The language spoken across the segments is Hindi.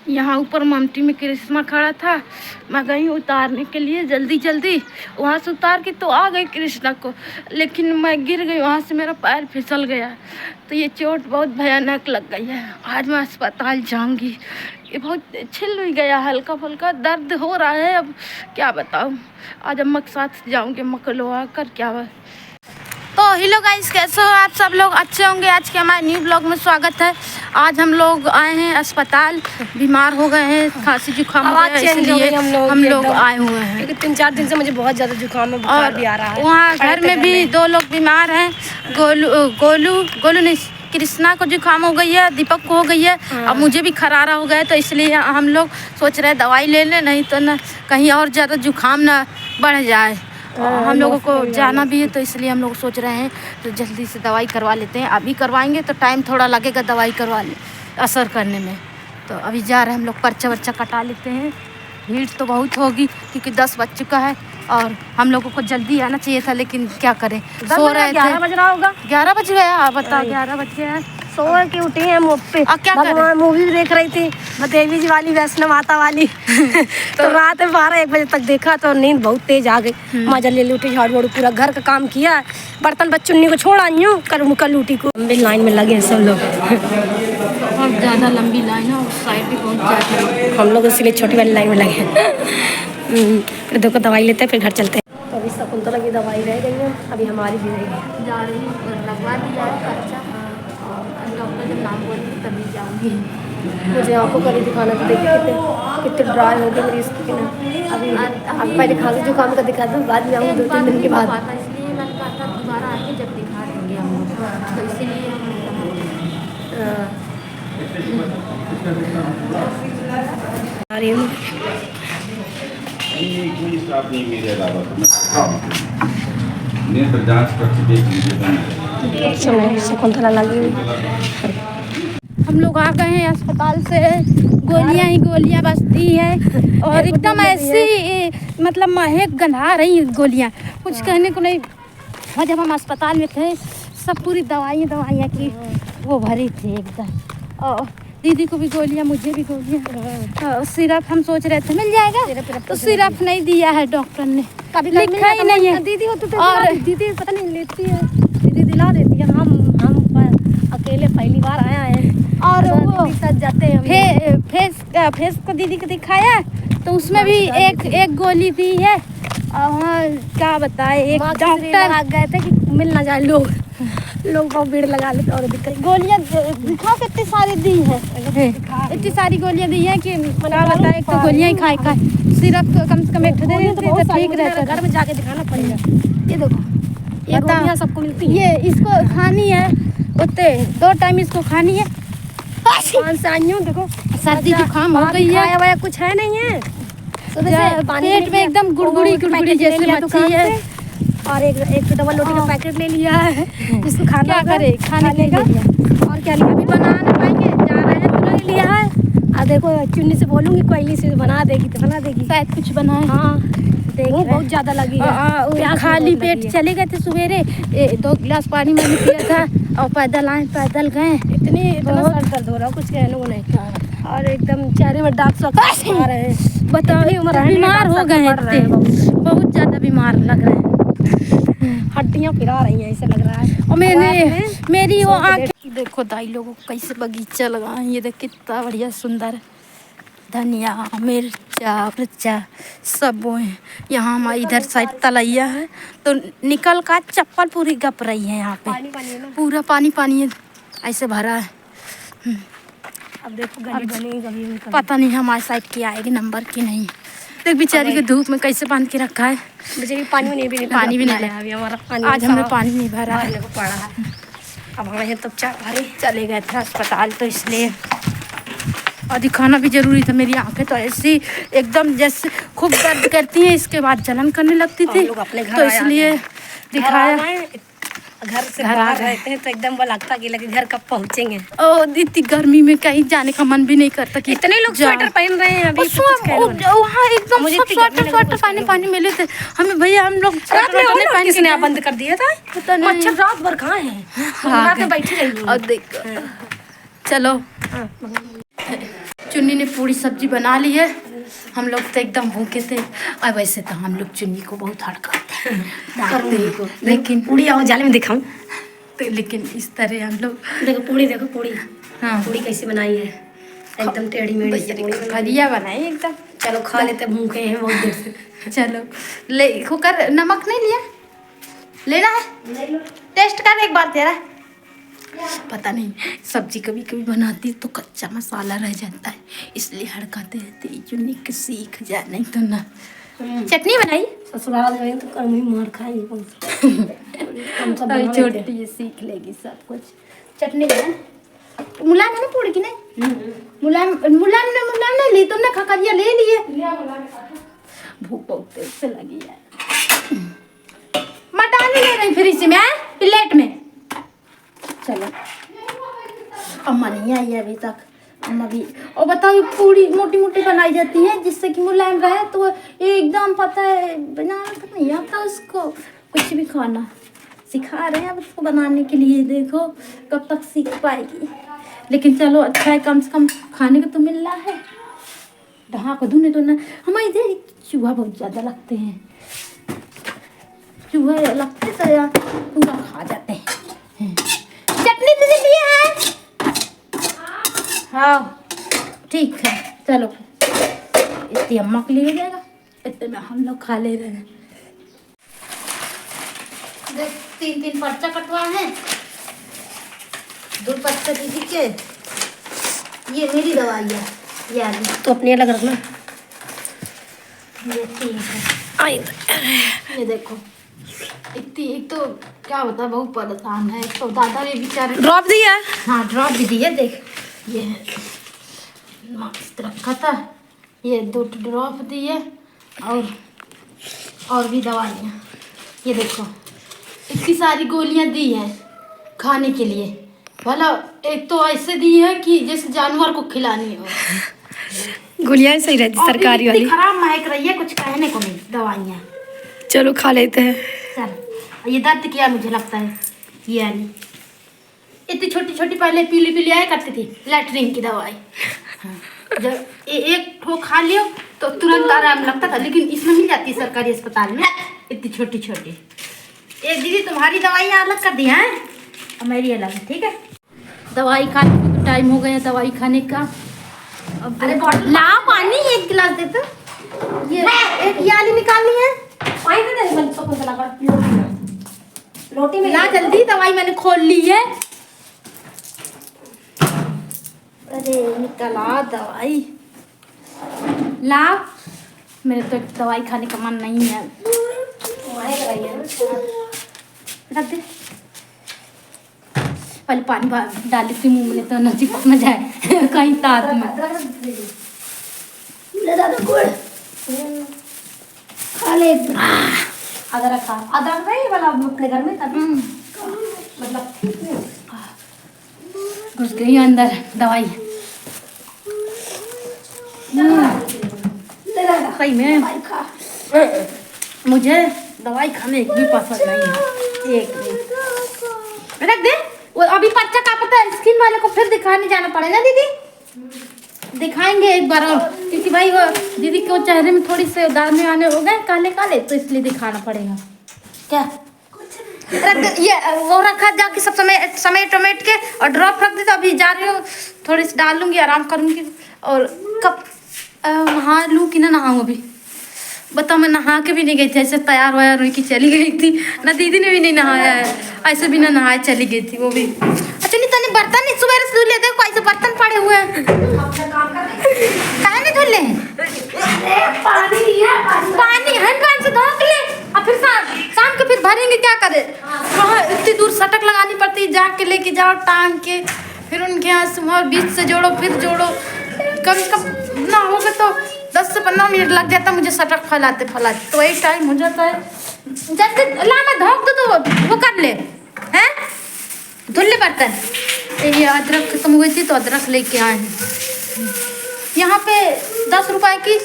यहाँ ऊपर ममटी में करिश्मा खड़ा था। मैं गई उतारने के लिए जल्दी जल्दी, वहाँ से उतार के तो आ गई कृष्णा को, लेकिन मैं गिर गई, वहाँ से मेरा पैर फिसल गया। तो ये चोट बहुत भयानक लग गई है। आज मैं अस्पताल जाऊँगी। ये बहुत छिल भी गया, हल्का फुल्का दर्द हो रहा है। अब क्या बताऊँ, आज अम्मा के साथ जाऊँगी, अम्मा को लो आकर क्या हुआ। तो हेलो गाइस, कैसे हो आप सब लोग? अच्छे होंगे। आज के हमारे न्यू ब्लॉग में स्वागत है। आज हम लोग आए हैं अस्पताल, बीमार हो गए हैं, खांसी जुकाम हो गया, इसलिए हम लोग आए हुए हैं। 3-4 दिन से मुझे बहुत ज़्यादा जुकाम है, बुखार भी आ रहा है। वहाँ घर में भी 2 लोग बीमार हैं। गोलू नहीं, कृष्णा को जुकाम हो गई है, दीपक को हो गई है, अब मुझे भी खरारा हो गया है। तो इसलिए हम लोग सोच रहे हैं दवाई ले लें, नहीं तो ना कहीं और ज़्यादा जुकाम ना बढ़ जाए। हम लोगों को जाना भी है, तो इसलिए हम लोग सोच रहे हैं तो जल्दी से दवाई करवा लेते हैं। अभी करवाएंगे तो टाइम थोड़ा लगेगा दवाई असर करने में। तो अभी जा रहे हैं हम लोग, पर्चा वर्चा कटा लेते हैं। भीड़ तो बहुत होगी क्योंकि 10 बज चुका है और हम लोगों को जल्दी आना चाहिए था, लेकिन क्या करें, सो रहे थे। 11 बज रहा होगा। 11 बज गया। आप बताओ, 11 बज गया। सो के उठी है, क्या भगवान मूवी देख रही थी, देवी जी वाली, वैष्णव माता वाली। तो रात में 12-1 बजे तक देखा तो नींद बहुत तेज आ गई। मजा ले उठी, झाड़ झाड़ू पूरा घर का काम किया, बर्तन बच्चुन्नी को छोड़ा आई हूँ, कल उठी को लंबी लाइन में लगे हैं सब लोग। बहुत ज़्यादा लंबी लाइन है, उस साइड भी बहुत ज़्यादा। हम लोग इसलिए छोटी वाली लाइन में लगे हैं। फिर देखो दवाई लेते हैं, फिर घर चलते हैं। तो अभी शकुंतला की दवाई रह गई है, अभी हमारी भी रहेगी। जा रही हूँ, लगवा दिया है पर्चा, डॉक्टर जब नाम बोलेंगे तभी जाऊँगी। मुझे आंखों का भी दिखाना था, देखिए कितने ड्राई हो गई मेरी स्किन। अभी पहले खांसी जुकाम का दिखा दूँ, बाद में आऊँगी 2-3 दिन के बाद। इसलिए मैंने कहा था दोबारा आएंगे जब दिखा देंगे हम लोग, तो इसीलिए आ रही हूँ। शकुंतला लगी हुई। हम लोग आ गए हैं अस्पताल से। गोलियां ही गोलियां बजती है और एकदम ऐसी मतलब महक गंधा रही गोलियां, कुछ कहने को नहीं। और जब हम अस्पताल में थे सब पूरी दवाइयाँ की वो भरी थी एकदम। और दीदी को भी गोलियां, मुझे भी गोलियां। सिरप हम सोच रहे थे मिल जाएगा, तो सिरप नहीं दिया है डॉक्टर ने, कभी लिखा ही नहीं है। दीदी होती तो और दीदी पता नहीं लेती है, दीदी दिला देती है। हम अकेले पहली बार आया है और वो साथ जाते हैं। फेस को दीदी को दिखाया तो उसमें भी एक गोली दी है। और क्या बताए, एक डॉक्टर आ गए थे कि मिल ना जाए लोग बहुत भीड़ लगा लेते और गोलियां दिखाओ कितनी सारी दी है, इतनी सारी गोलियां दी है कि क्या बताए। एक तो गोलियां ही खाए सिरप कम से कम एक दे देते तो ठीक रहता। घर में जाके दिखाना पड़ेगा। ये देखो, ये गोलियां सबको मिलती है, ये इसको खानी है, उतने 2 टाइम इसको खानी है। देखो सर्दी जुकाम हो गई है, कुछ है नहीं है। पेट में एकदम गुड़गुड़ी जैसे मच्छी है। और एक डबल रोटी का पैकेट ले लिया है, जिसको खाना क्या करे, खाने लेगा और क्या लिया। अभी बना नहीं पाएंगे, जा रहे हैं, पूरा लिया है। और देखो चुन्नी से बोलूँगी कोयली से बना देगी तो बना देगी, शायद कुछ बनाए। हाँ देखो बहुत ज़्यादा लगी है। खाली पेट चले गए थे सवेरे, 2 गिलास पानी मैंने पिया था और पैदल गए। इतना सर दर्द हो रहा, कुछ कहने को नहीं। और एकदम चेहरे में दाग आ रहे हैं। बताओ, बीमार हो गए हैं, बहुत ज़्यादा बीमार लग रहे हैं, हड्डियाँ पिरा रही हैं ऐसे लग रहा है। और मेरी वो आँख देखो दाई लोगों को कैसे बगीचा लगा है। ये देख कितना बढ़िया सुंदर, धनिया मिर्चा सब वो है। यहाँ हमारे इधर साइड तलैया है, तो निकल का चप्पल पूरी गप रही है। यहाँ पे पूरा पानी है, ऐसे भरा है। अब देखो गली पता नहीं हमारे साइड की आएगी नंबर की नहीं। देख बेचारी के धूप में कैसे बांध के रखा है। बेचारी पानी भी नहीं लाया अभी हमारा पानी। आज हमने पानी नहीं भरा है, पड़ा है। अब हमारे तब चले गए थे अस्पताल, तो इसलिए और दिखाना भी जरूरी था। मेरी आंखें तो ऐसी एकदम जैसे खूब दर्द करती हैं, इसके बाद जलन करने लगती थी, तो इसलिए दिखाया। घर से बाहर रहते हैं तो एकदम वो लगता कि घर कब पहुंचेंगे। इतनी गर्मी में कहीं जाने का मन भी नहीं करता कि इतने लोग स्वेटर पहन रहे हैं अभी। वहाँ एकदम स्वेटर पानी मिले थे हमें भैया। हम लोग किसने बंद कर दिया था, मच्छर रात भर कहाँ है, रात में बैठी रही। और देख चलो चुन्नी ने पूरी सब्जी बना ली है। हम लोग तो एकदम भूखे थे और वैसे तो हम लोग चुन्नी को बहुत हड़काते हैं, डांटते हैं, लेकिन पूड़ी आओ जाले में दिखाऊं तो लेकिन इस तरह हम लोग देखो पूड़ी हाँ पूड़ी कैसे बनाई है, एकदम टेढ़ी मेढ़ी से पूड़ी बनाई। बढ़िया बनाई एकदम। चलो खा लेते, भूखे हैं बहुत देर से। चलो ले कुकर, नमक नहीं लिया, लेना है, टेस्ट कर एक बार तेरा। पता नहीं सब्जी कभी कभी बनाती तो कच्चा मसाला रह जाता है, इसलिए हड़काते रहते हैं। चुन्नी के सीख जाए, नहीं तो ना। चटनी बनाई, ससुराल जाए तो कम ही मार खाएंगे। हम सब बना लेते हैं। छोटी सीख लेगी सब कुछ। चटनी बना, मुलायम है ना पूरी की? नहीं मुलायम नहीं ली तुमने, खकरिया ले लिए। भूख बहुत तेज से लगी है। मटा नहीं ले रही फिर इसी में प्लेट में। चलो अम्मा नहीं आई है अभी तक, अम्मा भी। और बताओ पूरी मोटी मोटी बनाई जाती है जिससे कि मुलायम रहे, तो एकदम पता है बनाना तो नहीं आता उसको। कुछ भी खाना सिखा रहे हैं अब उसको बनाने के लिए, देखो कब तक सीख पाएगी। लेकिन चलो अच्छा है, कम से कम खाने को तो मिल रहा है। ढहा को धुने तो ना, हमारे इधर चूहा बहुत ज़्यादा लगते हैं, चूहे लगते तो यार पूरा खा जाते हैं। चटनी तुझे लिया है? हाँ ठीक है, चलो इतनी अम्मा के लिए जाएगा, इतने में हम लोग खा ले रहे हैं। देख 3 पर्चा कटवा है, 2 पर्चा दीदी के। ये मेरी दवाई है, ये आली तो अपनी अलग रखना। ये 3 है। ये देखो इतनी, एक तो क्या बता बहुत परेशान है, एक तो दादा भी बेचारे ड्रॉप दिया है? हाँ ड्रॉप भी दिए, देख ये मास्क रखा था, ये 2 ड्रॉप दिए और भी दवाइयाँ। ये देखो इतनी सारी गोलियाँ दी है खाने के लिए, भला एक तो ऐसे दी है कि जैसे जानवर को खिलानी हो। गोलियां सही रहती सरकारी वाली, खराब महक रही है, कुछ कहने को नहीं दवाइयाँ। चलो खा लेते हैं। चल ये दर्द किया मुझे लगता है, ये वाली इतनी छोटी छोटी पहले पीली पीली आया करती थी, लैट्रिन की दवाई। हाँ। जब एक ठो खा लियो तो तुरंत आराम लगता था, लेकिन इसमें मिल जाती है सरकारी अस्पताल में इतनी छोटी छोटी। एक दीदी तुम्हारी दवाइयाँ अलग कर दी हैं और मेरी अलग है, ठीक है। दवाई खाने का टाइम हो गया, दवाई खाने का। अब अरे ला पानी 1 गिलास दे तो, ये एक याली निकालनी है। रोटी में ला जल्दी, दवाई मैंने खोल ली है। अरे निकला दवाई, ला। मेरे तो दवाई खाने का मन नहीं है। रख दे, पहले पानी डाली थी मुँह में तो न चिपक न जाए कहीं तार में। खा ले अदरक खा, अदरक नहीं वाला अपने घर में तभी मतलब ठीक है। घुस गई अंदर दवाई। सही में मुझे दवाई खाने एक भी पसंद नहीं है, एक भी। रख दे, वो अभी पर्चा का पता है, स्किन वाले को फिर दिखाने जाना पड़ेगा दीदी। दिखाएंगे एक बार और, क्योंकि भाई वो दीदी के चेहरे में थोड़ी से दाने आने हो गए काले काले, तो इसलिए दिखाना पड़ेगा। क्या रख दे, ये वो रखा जाके सब समय टमेट के और ड्रॉप रख दे। तो अभी जा रही हूँ, थोड़ी सी डाल लूँगी, आराम करूँगी। और कब नहा लूँ कि ना नहाऊँ अभी बताओ। मैं नहा के भी नहीं गई थी, ऐसे तैयार वायर हुई कि चली गई थी ना, दीदी ने भी नहीं नहाया है, ऐसे बिना नहाए चली गई थी वो भी। अच्छा नहीं तने बर्तन नहीं सुबह से धुल लेते, ऐसे बर्तन पड़े हुए हैं, कहाँ नहीं धुल ले? पानी हैंड से धो ले, और फिर शाम को फिर भरेंगे, क्या करे? वहाँ इतनी दूर सटक लगानी पड़ती है, जाके लेके जाओ टांग के, फिर उनके यहाँ सुबह बीच से जोड़ो फिर जोड़ो, कम से कम ना होगा तो 10 से 15 मिनट लग जाता मुझे सटक फैलाते, तो वही टाइम हो जाता है। जल्दी ला, मैं धोक तो वो कर ले हैं, धुल ले बर्तन। ये अदरक खत्म हो गई थी तो अदरक लेके आए हैं। यहाँ पे 10 रुपए की,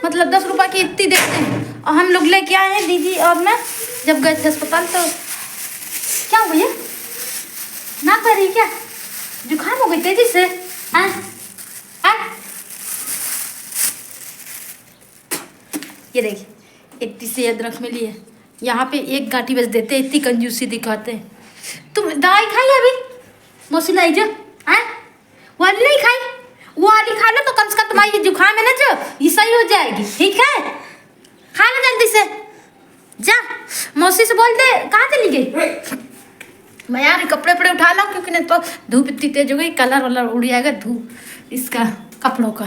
मतलब 10 रुपए की इतनी देते हैं, और हम लोग लेके आए हैं दीदी और मैं जब गए थे अस्पताल। तो क्या भैया ना कर रही क्या, जुकाम हो गई तेजी से? ये देखिए इतनी से अदरक मिली है, यहाँ पे एक गांठी बस देते, इतनी कंजूसी दिखाते हैं। तुम दवाई खाई अभी मौसी लाई जो हैं, वाली नहीं खाई, वो वाली खा लो तो कम से कम तुम्हारी जुकाम है ना जो ये सही हो जाएगी, ठीक है? खा लो जल्दी से, जा मौसी से बोल दे। कहाँ चली गई? मैं यार कपड़े वपड़े उठा लाऊं क्योंकि नहीं तो धूप इतनी तेज हो गई, कलर वलर उड़ जाएगा धूप इसका कपड़ों का।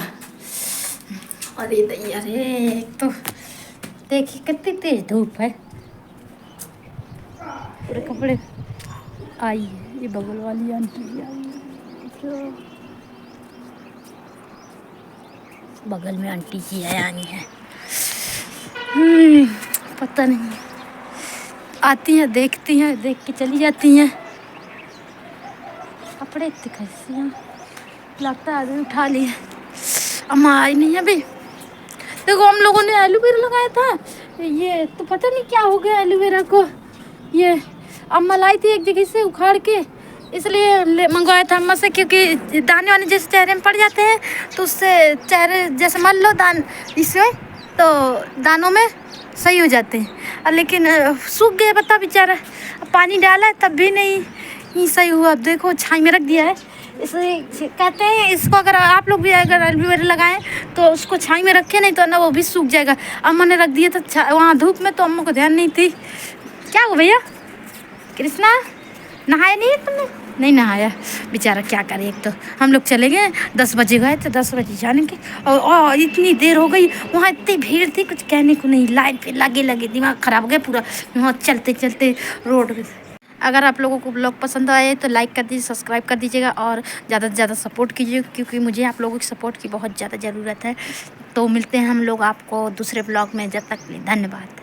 अरे दैया रे, एक तो देखिए कितनी तेज धूप है। पूरे कपड़े आई है, ये बगल वाली आंटी आई जो बगल में आंटी जी है आई है। पता नहीं, आती हैं देखती हैं, देख के चली जाती हैं। कपड़े इतने कैसे हैं, लगता है आदमी उठा लिए। अम्मा आई नहीं अभी। देखो हम लोगों ने एलोवेरा लगाया था, ये तो पता नहीं क्या हो गया एलोवेरा को। ये अम्मा लाई थी एक जगह से उखाड़ के, इसलिए मंगवाया था अम्मा से, क्योंकि दाने वाने जैसे चेहरे में पड़ जाते हैं तो उससे चेहरे जैसे मान लो दान इसमें तो दानों में सही हो जाते हैं। लेकिन सूख गया पत्ता बेचारा, पानी डाला है तब भी नहीं सही हुआ। अब देखो छाई में रख दिया है, इसलिए कहते हैं इसको अगर आप लोग भी अगर एलोवेरा लगाएं तो उसको छाई में रखें, नहीं तो ना वो भी सूख जाएगा। अम्मा ने रख दिया था वहाँ धूप में, तो अम्मा को ध्यान नहीं थी। क्या हुआ भैया? कृष्णा नहाया नहीं है तुमने? नहीं नहाया बेचारा, क्या करे। एक तो हम लोग चले गए 10 बजे गए थे, 10 बजे जाने के और इतनी देर हो गई, वहाँ इतनी भीड़ थी कुछ कहने को नहीं। लाइन पे लगे दिमाग ख़राब हो गया पूरा वहाँ चलते चलते रोड। अगर आप लोगों को ब्लॉग पसंद आए तो लाइक कर दीजिए, सब्सक्राइब कर दीजिएगा और ज़्यादा से ज़्यादा सपोर्ट कीजिए, क्योंकि मुझे आप लोगों की सपोर्ट की बहुत ज़्यादा ज़रूरत है। तो मिलते हैं हम लोग आपको दूसरे ब्लॉग में, जब तक के लिए धन्यवाद।